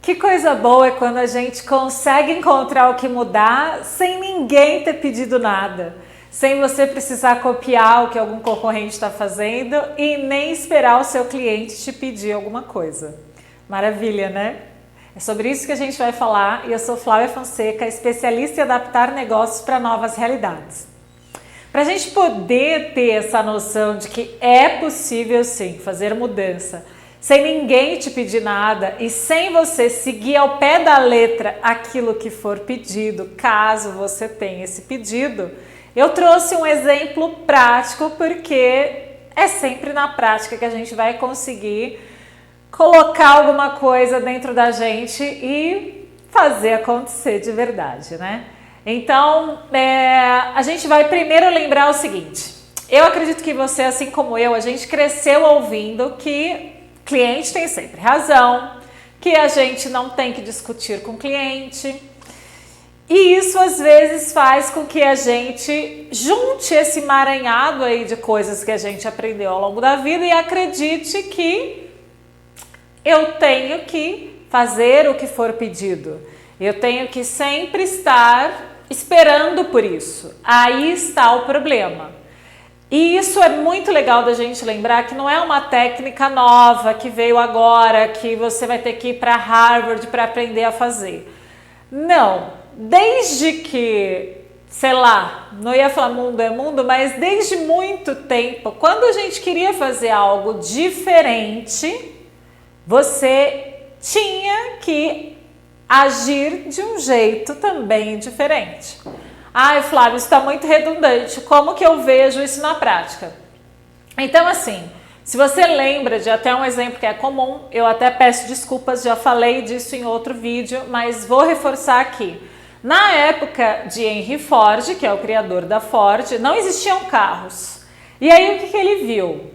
Que coisa boa é quando a gente consegue encontrar o que mudar sem ninguém ter pedido nada, sem você precisar copiar o que algum concorrente está fazendo e nem esperar o seu cliente te pedir alguma coisa. Maravilha, né? É sobre isso que a gente vai falar e eu sou Flávia Fonseca, especialista em adaptar negócios para novas realidades. Para a gente poder ter essa noção de que é possível sim fazer mudança, sem ninguém te pedir nada e sem você seguir ao pé da letra aquilo que for pedido, caso você tenha esse pedido, eu trouxe um exemplo prático porque é sempre na prática que a gente vai conseguir colocar alguma coisa dentro da gente e fazer acontecer de verdade, né? Então, a gente vai primeiro lembrar o seguinte, eu acredito que você, assim como eu, a gente cresceu ouvindo que cliente tem sempre razão, que a gente não tem que discutir com o cliente. E isso às vezes faz com que a gente junte esse emaranhado aí de coisas que a gente aprendeu ao longo da vida e acredite que eu tenho que fazer o que for pedido. Eu tenho que sempre estar esperando por isso. Aí está o problema. E isso é muito legal da gente lembrar que não é uma técnica nova que veio agora, que você vai ter que ir para Harvard para aprender a fazer. Não, desde que, sei lá, não ia falar mundo é mundo, mas desde muito tempo, quando a gente queria fazer algo diferente, você tinha que agir de um jeito também diferente. Ai, Flávio, isso está muito redundante. Como que eu vejo isso na prática? Então, assim, se você lembra de até um exemplo que é comum, eu até peço desculpas, já falei disso em outro vídeo, mas vou reforçar aqui. Na época de Henry Ford, que é o criador da Ford, não existiam carros. E aí, o que ele viu?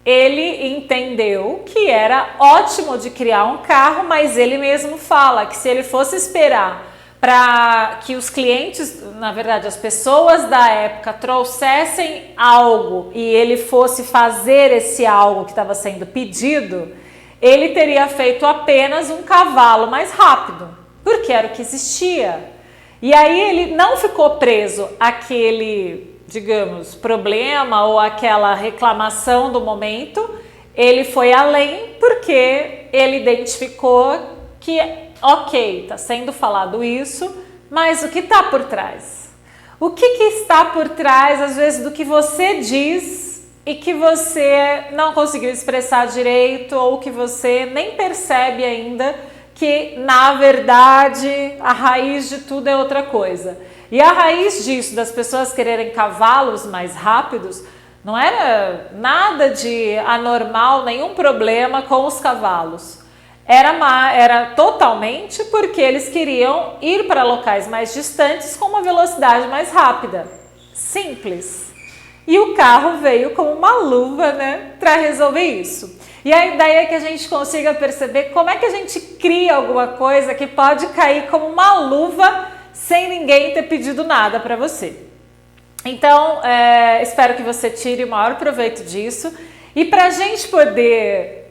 Ele entendeu que era ótimo de criar um carro, mas ele mesmo fala que se ele fosse esperar para que os clientes, na verdade as pessoas da época trouxessem algo e ele fosse fazer esse algo que estava sendo pedido, ele teria feito apenas um cavalo mais rápido, porque era o que existia. E aí ele não ficou preso àquele, digamos, problema ou aquela reclamação do momento, ele foi além porque ele identificou que ok, está sendo falado isso, mas o que está por trás? O que está por trás, às vezes, do que você diz e que você não conseguiu expressar direito ou que você nem percebe ainda que, na verdade, a raiz de tudo é outra coisa. E a raiz disso, das pessoas quererem cavalos mais rápidos, não era nada de anormal, nenhum problema com os cavalos. Era totalmente porque eles queriam ir para locais mais distantes com uma velocidade mais rápida. Simples. E o carro veio como uma luva, né, para resolver isso. E a ideia é que a gente consiga perceber como é que a gente cria alguma coisa que pode cair como uma luva sem ninguém ter pedido nada para você. Então, espero que você tire o maior proveito disso. E para a gente poder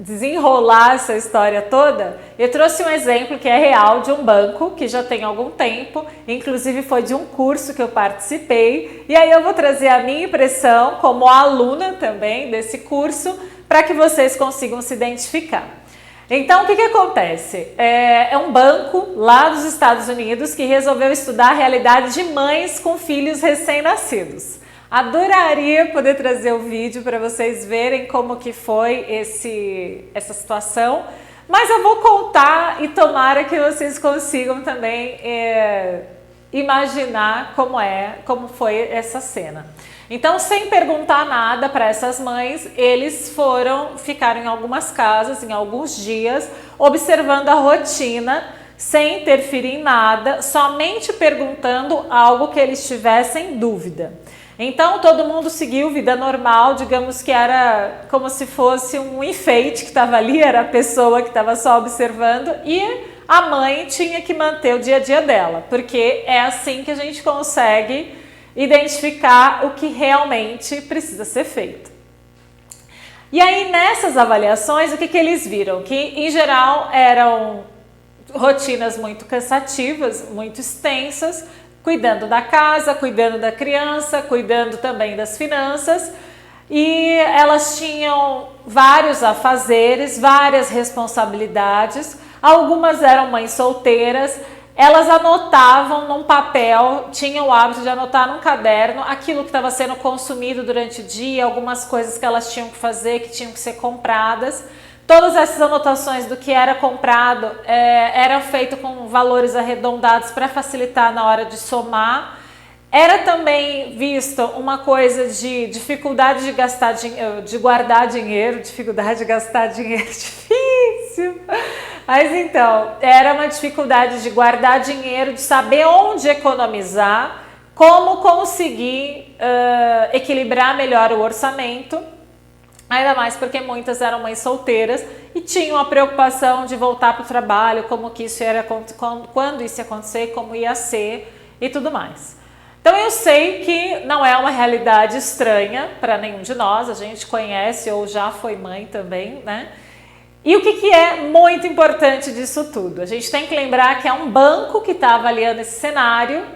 desenrolar essa história toda, eu trouxe um exemplo que é real de um banco que já tem algum tempo, inclusive foi de um curso que eu participei, e aí eu vou trazer a minha impressão como aluna também desse curso para que vocês consigam se identificar. Então, o que acontece? É um banco lá dos Estados Unidos que resolveu estudar a realidade de mães com filhos recém-nascidos. Adoraria poder trazer o vídeo para vocês verem como que foi essa situação, mas eu vou contar e tomara que vocês consigam também imaginar como foi essa cena. Então, sem perguntar nada para essas mães, eles ficaram em algumas casas, em alguns dias, observando a rotina, sem interferir em nada, somente perguntando algo que eles tivessem dúvida. Então, todo mundo seguiu vida normal, digamos que era como se fosse um enfeite que estava ali, era a pessoa que estava só observando e a mãe tinha que manter o dia a dia dela, porque é assim que a gente consegue identificar o que realmente precisa ser feito. E aí nessas avaliações, o que eles viram? Que em geral eram rotinas muito cansativas, muito extensas, cuidando da casa, cuidando da criança, cuidando também das finanças, e elas tinham vários afazeres, várias responsabilidades, algumas eram mães solteiras. Elas anotavam num papel, tinham o hábito de anotar num caderno aquilo que estava sendo consumido durante o dia, algumas coisas que elas tinham que fazer, que tinham que ser compradas. Todas essas anotações do que era comprado eram feitas com valores arredondados para facilitar na hora de somar. Era também visto uma coisa de dificuldade de gastar de guardar dinheiro, dificuldade de gastar dinheiro, difícil. Mas então, era uma dificuldade de guardar dinheiro, de saber onde economizar, como conseguir equilibrar melhor o orçamento, ainda mais porque muitas eram mães solteiras e tinham a preocupação de voltar para o trabalho, como que isso era, quando isso ia acontecer, como ia ser e tudo mais. Então eu sei que não é uma realidade estranha para nenhum de nós, a gente conhece ou já foi mãe também, né? E o que é muito importante disso tudo? A gente tem que lembrar que é um banco que está avaliando esse cenário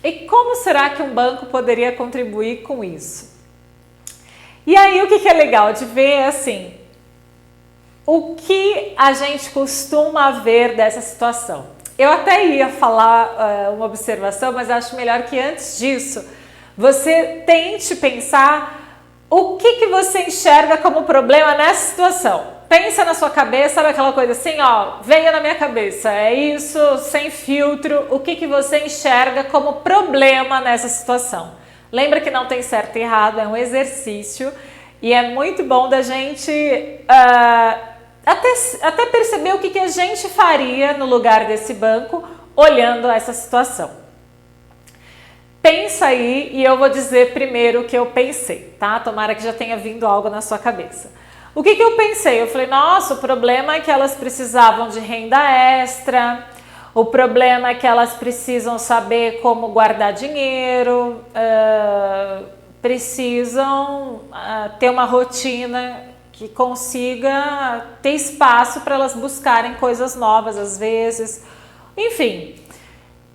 e como será que um banco poderia contribuir com isso? E aí o que é legal de ver é assim, o que a gente costuma ver dessa situação? Eu até ia falar uma observação, mas acho melhor que antes disso, você tente pensar o que você enxerga como problema nessa situação. Pensa na sua cabeça, sabe aquela coisa assim, ó, veio na minha cabeça, é isso, sem filtro, o que você enxerga como problema nessa situação. Lembra que não tem certo e errado, é um exercício e é muito bom da gente até perceber o que a gente faria no lugar desse banco olhando essa situação. Pensa aí e eu vou dizer primeiro o que eu pensei, tá? Tomara que já tenha vindo algo na sua cabeça. O que eu pensei? Eu falei, nossa, o problema é que elas precisavam de renda extra, o problema é que elas precisam saber como guardar dinheiro, precisam ter uma rotina que consiga ter espaço para elas buscarem coisas novas às vezes. Enfim,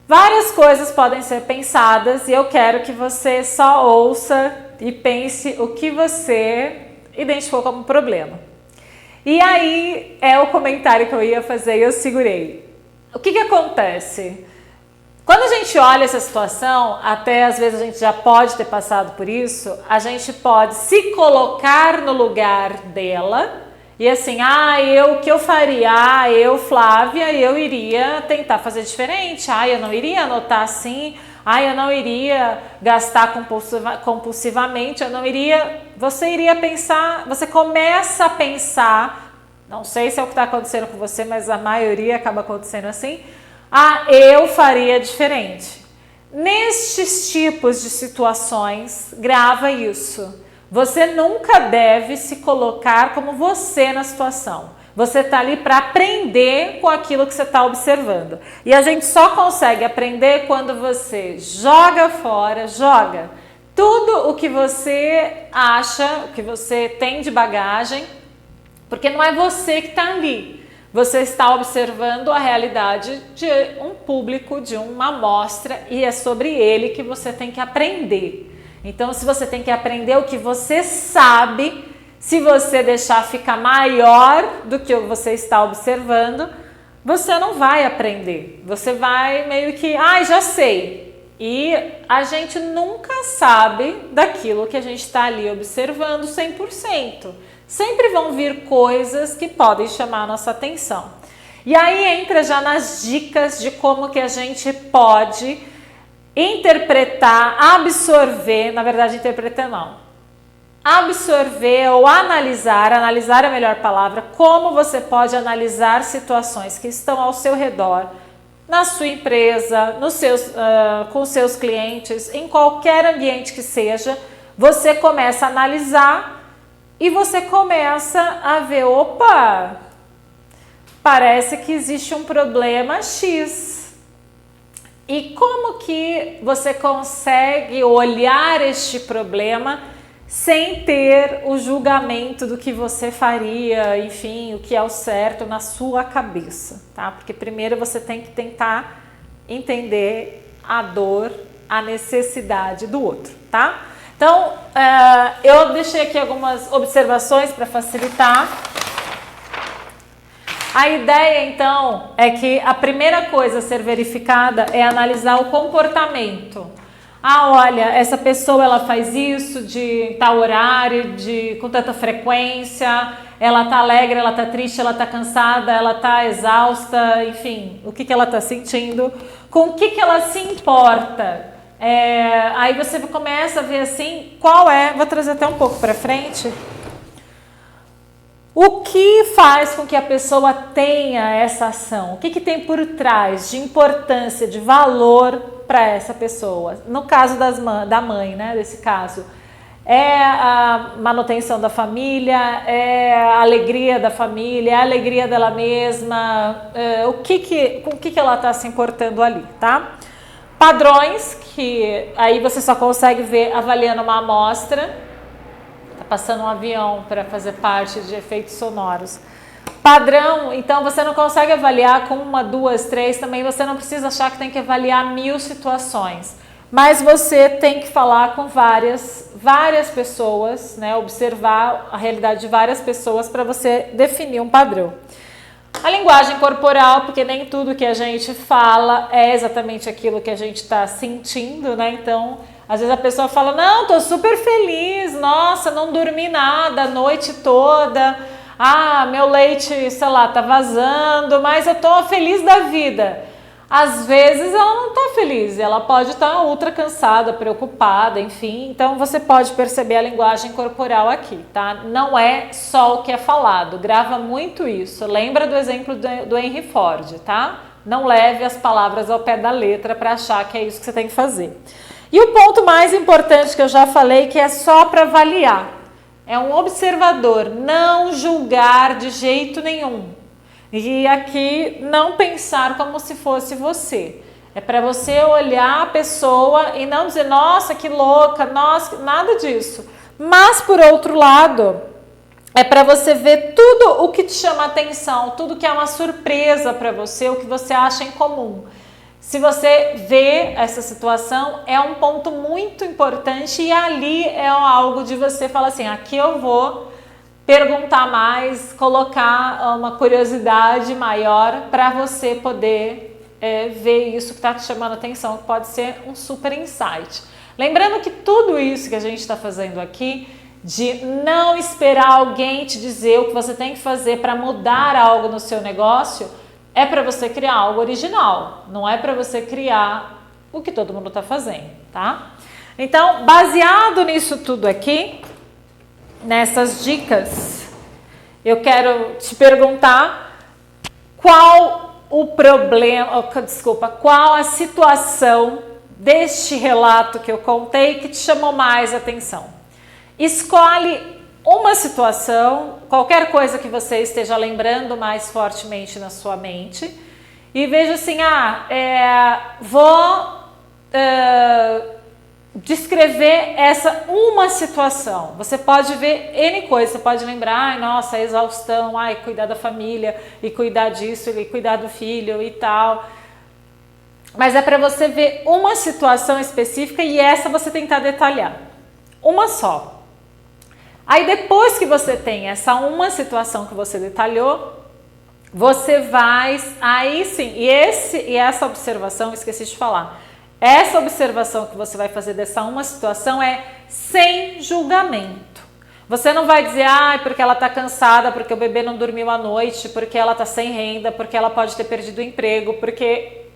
várias coisas podem ser pensadas e eu quero que você só ouça e pense o que você identificou como problema. E aí é o comentário que eu ia fazer e eu segurei. O que acontece? Quando a gente olha essa situação, até às vezes a gente já pode ter passado por isso, a gente pode se colocar no lugar dela e assim, o que eu faria? Eu, Flávia, eu iria tentar fazer diferente, eu não iria anotar assim, eu não iria gastar compulsivamente, eu não iria... Você iria pensar, você começa a pensar, não sei se é o que está acontecendo com você, mas a maioria acaba acontecendo assim, eu faria diferente. Nestes tipos de situações, grava isso. Você nunca deve se colocar como você na situação. Você está ali para aprender com aquilo que você está observando. E a gente só consegue aprender quando você joga fora, tudo o que você acha, o que você tem de bagagem, porque não é você que está ali. Você está observando a realidade de um público, de uma amostra, e é sobre ele que você tem que aprender. Então, se você tem que aprender o que você sabe, se você deixar ficar maior do que você está observando, você não vai aprender. Você vai meio que, já sei. E a gente nunca sabe daquilo que a gente está ali observando 100%. Sempre vão vir coisas que podem chamar a nossa atenção. E aí entra já nas dicas de como que a gente pode interpretar, absorver, na verdade interpretar não, absorver ou analisar é a melhor palavra, como você pode analisar situações que estão ao seu redor, na sua empresa, com seus clientes, em qualquer ambiente que seja, você começa a analisar e você começa a ver, opa, parece que existe um problema X. E como que você consegue olhar este problema sem ter o julgamento do que você faria, enfim, o que é o certo na sua cabeça, tá? Porque primeiro você tem que tentar entender a dor, a necessidade do outro, tá? Então, eu deixei aqui algumas observações para facilitar. A ideia, então, é que a primeira coisa a ser verificada é analisar o comportamento. Ah, olha, essa pessoa ela faz isso de tal horário, com tanta frequência, ela tá alegre, ela tá triste, ela tá cansada, ela tá exausta, enfim, o que ela tá sentindo, com o que ela se importa. Aí você começa a ver assim, vou trazer até um pouco para frente, o que faz com que a pessoa tenha essa ação? O que tem por trás de importância, de valor para essa pessoa? No caso da mãe, né? Desse caso, é a manutenção da família, é a alegria da família, é a alegria dela mesma, com o que ela está se importando ali, tá? Padrões, que aí você só consegue ver avaliando uma amostra. Passando um avião para fazer parte de efeitos sonoros. Padrão, então você não consegue avaliar com 1, 2, 3, também você não precisa achar que tem que avaliar 1000 situações. Mas você tem que falar com várias pessoas, né? Observar a realidade de várias pessoas para você definir um padrão. A linguagem corporal, porque nem tudo que a gente fala é exatamente aquilo que a gente está sentindo, né? Então, às vezes a pessoa fala, não, tô super feliz, nossa, não dormi nada a noite toda, meu leite, sei lá, tá vazando, mas eu tô feliz da vida. Às vezes ela não tá feliz, ela pode estar ultra cansada, preocupada, enfim, então você pode perceber a linguagem corporal aqui, tá? Não é só o que é falado, grava muito isso, lembra do exemplo do Henry Ford, tá? Não leve as palavras ao pé da letra para achar que é isso que você tem que fazer. E o ponto mais importante que eu já falei, que é só para avaliar, é um observador, não julgar de jeito nenhum. E aqui não pensar como se fosse você. É para você olhar a pessoa e não dizer, nossa, que louca, nossa, nada disso. Mas, por outro lado, é para você ver tudo o que te chama atenção, tudo que é uma surpresa para você, o que você acha incomum. Se você vê essa situação, é um ponto muito importante e ali é algo de você falar assim, aqui eu vou perguntar mais, colocar uma curiosidade maior para você poder ver isso que está te chamando atenção, que pode ser um super insight. Lembrando que tudo isso que a gente está fazendo aqui, de não esperar alguém te dizer o que você tem que fazer para mudar algo no seu negócio, é para você criar algo original, não é para você criar o que todo mundo está fazendo, tá? Então, baseado nisso tudo aqui, nessas dicas, eu quero te perguntar qual o problema, qual a situação deste relato que eu contei que te chamou mais atenção. Escolhe uma situação, qualquer coisa que você esteja lembrando mais fortemente na sua mente e veja assim, vou descrever essa uma situação. Você pode ver N coisas, você pode lembrar, nossa, a exaustão, cuidar da família e cuidar disso e cuidar do filho e tal. Mas é para você ver uma situação específica e essa você tentar detalhar. Uma só. Aí depois que você tem essa uma situação que você detalhou, você vai, aí sim, e essa observação, esqueci de falar, essa observação que você vai fazer dessa uma situação é sem julgamento. Você não vai dizer, porque ela está cansada, porque o bebê não dormiu à noite, porque ela está sem renda, porque ela pode ter perdido o emprego, porque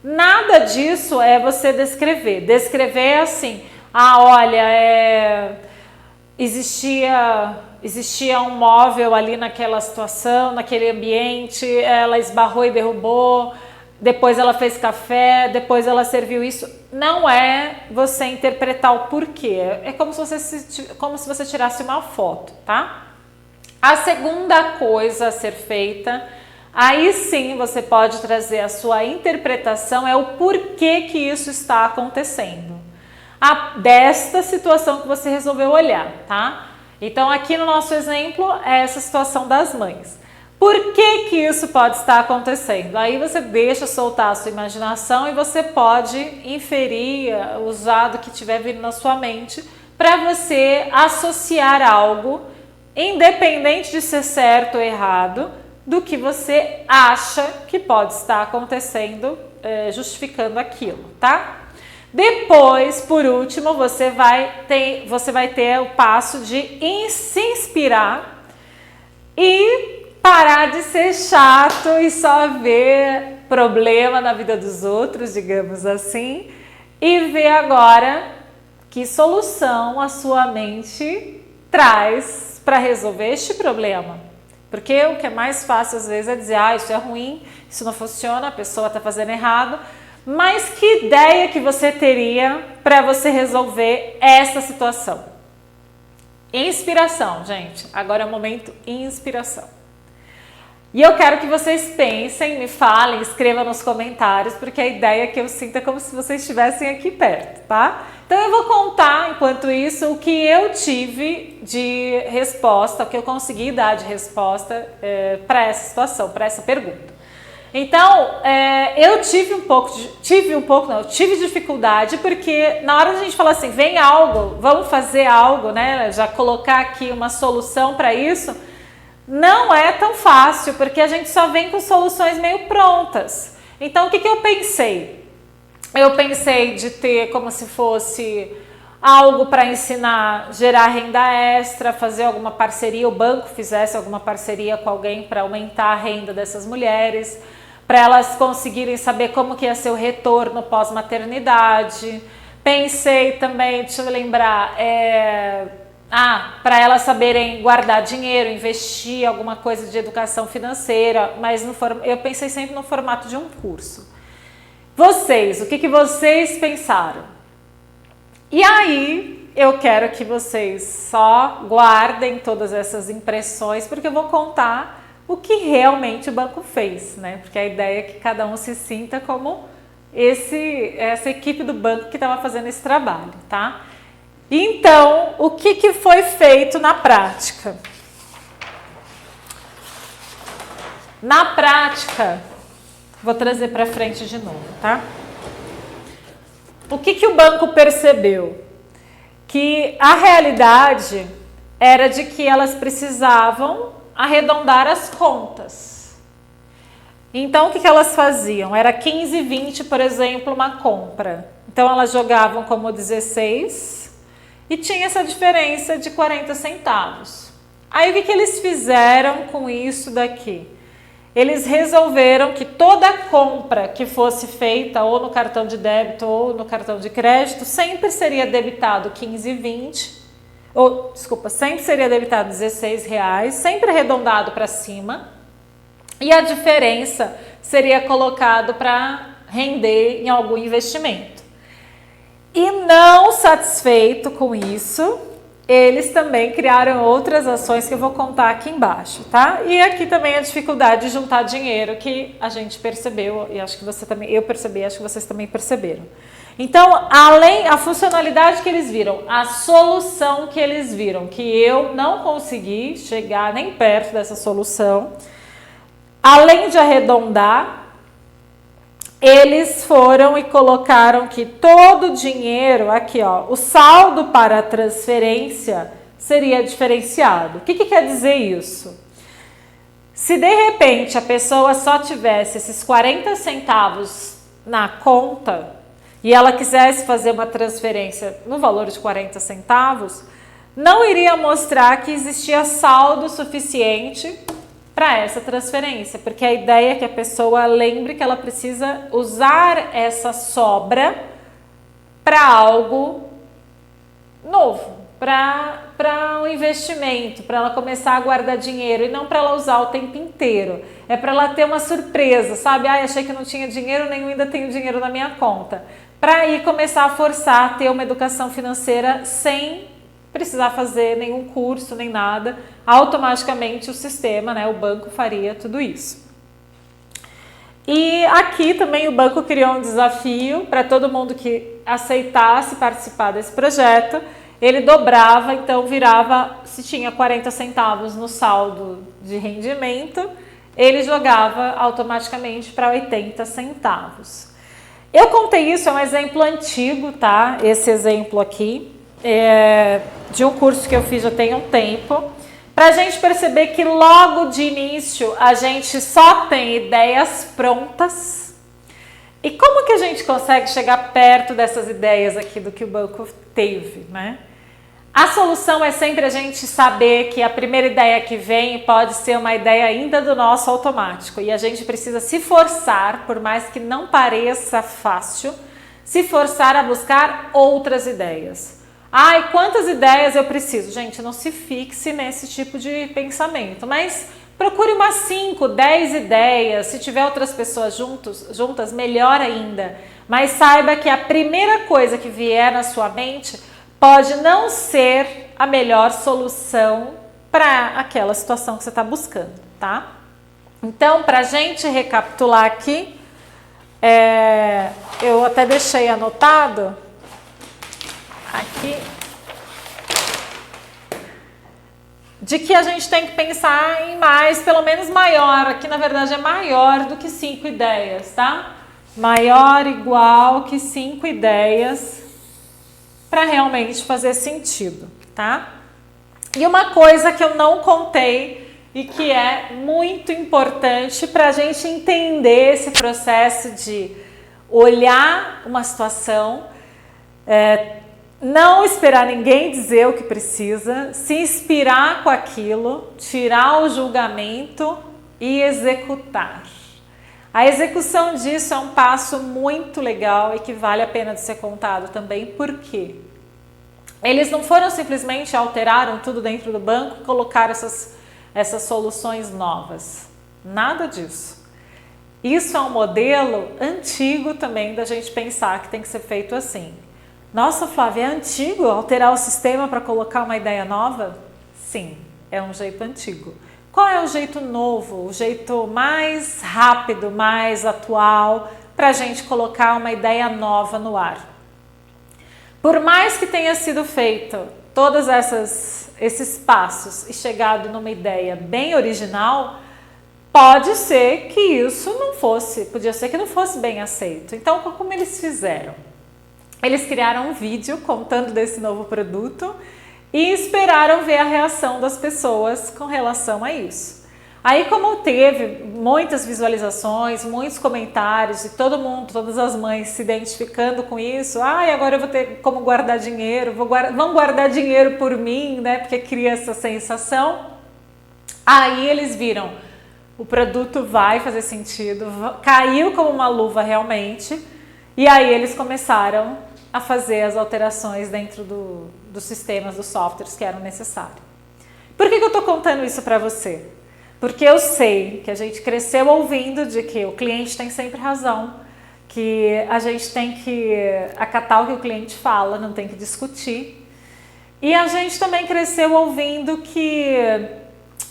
nada disso é você descrever. Descrever é assim, olha, existia um móvel ali naquela situação, naquele ambiente, ela esbarrou e derrubou, depois ela fez café, depois ela serviu isso. Não é você interpretar o porquê, é como se você tirasse uma foto, tá? A segunda coisa a ser feita, aí sim você pode trazer a sua interpretação, é o porquê que isso está acontecendo. desta situação que você resolveu olhar, tá? Então, aqui no nosso exemplo, é essa situação das mães. Por que que isso pode estar acontecendo? Aí você deixa soltar a sua imaginação e você pode inferir, usar do que estiver vindo na sua mente para você associar algo, independente de ser certo ou errado, do que você acha que pode estar acontecendo, justificando aquilo, tá? Depois, por último, você vai ter o passo de se inspirar e parar de ser chato e só ver problema na vida dos outros, digamos assim, e ver agora que solução a sua mente traz para resolver este problema. Porque o que é mais fácil às vezes é dizer, isso é ruim, isso não funciona, a pessoa está fazendo errado. Mas que ideia que você teria para você resolver essa situação? Inspiração, gente. Agora é o momento inspiração. E eu quero que vocês pensem, me falem, escrevam nos comentários, porque a ideia é que eu sinta como se vocês estivessem aqui perto, tá? Então eu vou contar, enquanto isso, o que eu tive de resposta, o que eu consegui dar de resposta para essa situação, para essa pergunta. Então, eu tive dificuldade, porque na hora de a gente falar assim, vem algo, vamos fazer algo, né? Já colocar aqui uma solução para isso, não é tão fácil, porque a gente só vem com soluções meio prontas. Então, o que eu pensei? Eu pensei de ter como se fosse algo para ensinar, gerar renda extra, fazer alguma parceria, o banco fizesse alguma parceria com alguém para aumentar a renda dessas mulheres, para elas conseguirem saber como que ia ser o retorno pós-maternidade. Pensei também, deixa eu lembrar, para elas saberem guardar dinheiro, investir, alguma coisa de educação financeira, mas eu pensei sempre no formato de um curso. Vocês, o que vocês pensaram? E aí, eu quero que vocês só guardem todas essas impressões, porque eu vou contar o que realmente o banco fez, né? Porque a ideia é que cada um se sinta como essa equipe do banco que estava fazendo esse trabalho, tá? Então, o que foi feito na prática? Na prática, vou trazer para frente de novo, tá? O que o banco percebeu? Que a realidade era de que elas precisavam arredondar as contas. Então, o que elas faziam? Era 15, 20, por exemplo, uma compra. Então, elas jogavam como 16 e tinha essa diferença de 40 centavos. Aí, o que eles fizeram com isso daqui? Eles resolveram que toda compra que fosse feita ou no cartão de débito ou no cartão de crédito sempre seria debitado 15 e 20, sempre seria debitado R$16, sempre arredondado para cima, e a diferença seria colocado para render em algum investimento. E não satisfeito com isso, eles também criaram outras ações que eu vou contar aqui embaixo, tá? E aqui também a dificuldade de juntar dinheiro que a gente percebeu, e acho que você também, eu percebi, acho que vocês também perceberam. Então, além a funcionalidade que eles viram, a solução que eles viram, que eu não consegui chegar nem perto dessa solução, além de arredondar, eles foram e colocaram que todo o dinheiro, aqui ó, o saldo para a transferência seria diferenciado. O que quer dizer isso? Se de repente a pessoa só tivesse esses 40 centavos na conta e ela quisesse fazer uma transferência no valor de 40 centavos, não iria mostrar que existia saldo suficiente para essa transferência, porque a ideia é que a pessoa lembre que ela precisa usar essa sobra para algo novo, para um investimento, para ela começar a guardar dinheiro e não para ela usar o tempo inteiro. É para ela ter uma surpresa, sabe? Achei que não tinha dinheiro nenhum, ainda tenho dinheiro na minha conta. Para aí começar a forçar a ter uma educação financeira sem precisar fazer nenhum curso, nem nada, automaticamente o sistema, né, o banco faria tudo isso. E aqui também o banco criou um desafio para todo mundo que aceitasse participar desse projeto. Ele dobrava, então virava, se tinha 40 centavos no saldo de rendimento, ele jogava automaticamente para 80 centavos. Eu contei isso, é um exemplo antigo, tá? Esse exemplo aqui, de um curso que eu fiz já tem um tempo, para a gente perceber que logo de início a gente só tem ideias prontas. E como que a gente consegue chegar perto dessas ideias aqui do que o banco teve, né? A solução é sempre a gente saber que a primeira ideia que vem pode ser uma ideia ainda do nosso automático e a gente precisa se forçar, por mais que não pareça fácil, se forçar a buscar outras ideias. Ai, quantas ideias eu preciso? Gente, não se fixe nesse tipo de pensamento, mas procure umas 5, 10 ideias. Se tiver outras pessoas juntas, melhor ainda. Mas saiba que a primeira coisa que vier na sua mente pode não ser a melhor solução para aquela situação que você está buscando, tá? Então, para a gente recapitular aqui, eu até deixei anotado aqui, de que a gente tem que pensar em mais, pelo menos maior, aqui na verdade é maior do que 5 ideias, tá? Maior igual que 5 ideias para realmente fazer sentido, tá? E uma coisa que eu não contei e que é muito importante para a gente entender esse processo de olhar uma situação, não esperar ninguém dizer o que precisa, se inspirar com aquilo, tirar o julgamento e executar. A execução disso é um passo muito legal e que vale a pena de ser contado também, porque eles não foram simplesmente alteraram tudo dentro do banco e colocaram essas soluções novas. Nada disso. Isso é um modelo antigo também da gente pensar que tem que ser feito assim. Nossa, Flávia, é antigo alterar o sistema para colocar uma ideia nova? Sim, é um jeito antigo. Qual é o jeito novo, o jeito mais rápido, mais atual para a gente colocar uma ideia nova no ar? Por mais que tenha sido feito todos esses passos e chegado numa ideia bem original, pode ser que isso não fosse, podia ser que não fosse bem aceito. Então, como eles fizeram? Eles criaram um vídeo contando desse novo produto e esperaram ver a reação das pessoas com relação a isso. Aí, como teve muitas visualizações, muitos comentários e todo mundo, todas as mães se identificando com isso, agora eu vou ter como guardar dinheiro, vão guardar dinheiro por mim, né? Porque cria essa sensação. Aí eles viram, o produto vai fazer sentido, caiu como uma luva realmente, e aí eles começaram a fazer as alterações dentro dos sistemas, dos softwares que eram necessários. Por que eu estou contando isso para você? Porque eu sei que a gente cresceu ouvindo de que o cliente tem sempre razão, que a gente tem que acatar o que o cliente fala, não tem que discutir. E a gente também cresceu ouvindo que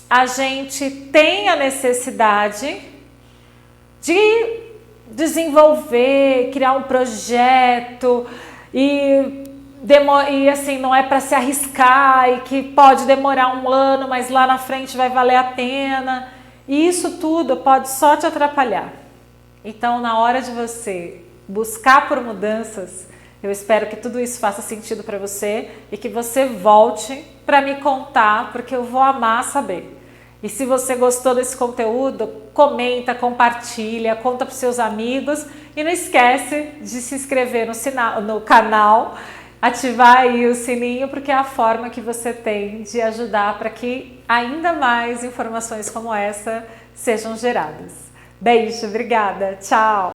a gente tem a necessidade de desenvolver, criar um projeto e assim, não é para se arriscar e que pode demorar um ano, mas lá na frente vai valer a pena. E isso tudo pode só te atrapalhar. Então, na hora de você buscar por mudanças, eu espero que tudo isso faça sentido para você e que você volte para me contar, porque eu vou amar saber. E se você gostou desse conteúdo, comenta, compartilha, conta para os seus amigos e não esquece de se inscrever no canal, ativar aí o sininho, porque é a forma que você tem de ajudar para que ainda mais informações como essa sejam geradas. Beijo, obrigada, tchau!